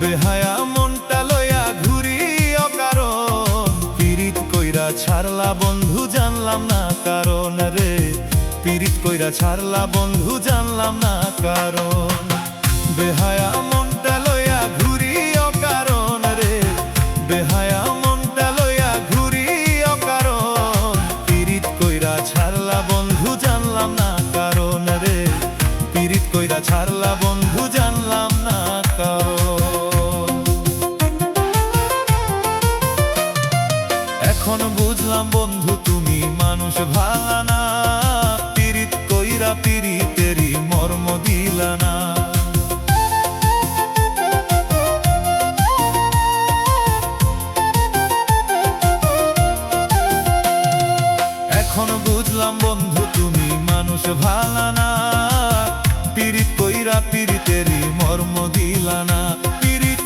বেহায়া মনটা লইয়া ঘুরি অকারণ, পীড়িত কইরা ছাড়লা বন্ধু জানলাম না কারণ রে, পীড়িত কইরা ছাড়লা বন্ধু জানলাম না কারণ। বেহায়া মনটা লইয়া ঘুরি অকারণ রে, বেহায়া মনটা লইয়া ঘুরি অকারণ, পীড়িত কইরা ছাড়লা বন্ধু জানলাম না কারণ রে, পীড়িত কইরা ছাড়লা বন্ধু জানলাম না কারণ। এখন বুঝলাম বন্ধু তুমি মানুষ ভালা না, পীড়িত কইরা পীড়িতেরই মর্ম দিলা না। এখন বুঝলাম বন্ধু তুমি মানুষ ভালা না, পীড়িত কইরা পীড়িতেরই মর্ম দিলা না। পীড়িত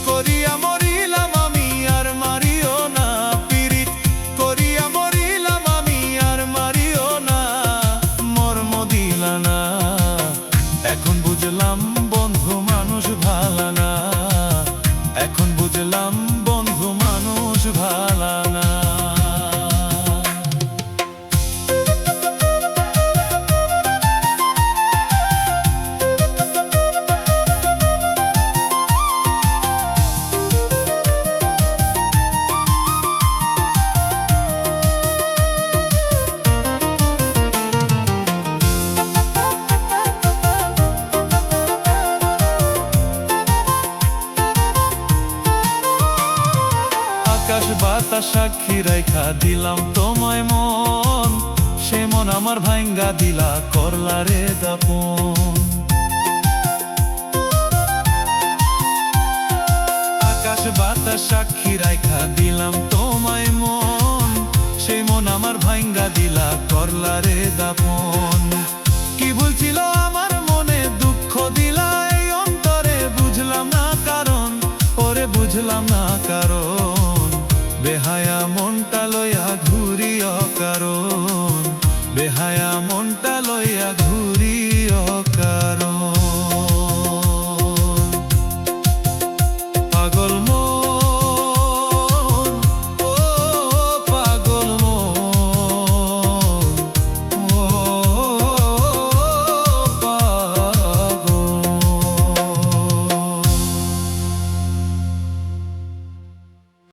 করিয়া মরিলাম আমি আর মারিও না, পীড়িত করিয়া মরিলাম আমি আর মারিও না, মর্ম দিলা না। এখন বুঝলাম বন্ধু মানুষ ভালা না, এখন বুঝলাম বন্ধু মানুষ ভালা না। আকাশ বাতাস সাক্ষী রাইখা দিলাম তোমায় মন, সে মন আমার ভাঙ্গা দিলা করলা রে দাপন। আকাশ বাতাস সাক্ষী রাইখা দিলাম তোমায় মন, সে মন আমার ভাঙ্গা দিলা করলা রে দাপন। কি ভুলছিল আমার মনে দুঃখ দিলা এই অন্তরে, বুঝলাম না কারণ ওরে বুঝলাম না কারণ। বেহায়া মনটা লইয়া ঘুরি অকারণ, বেহায়া মনটা লইয়া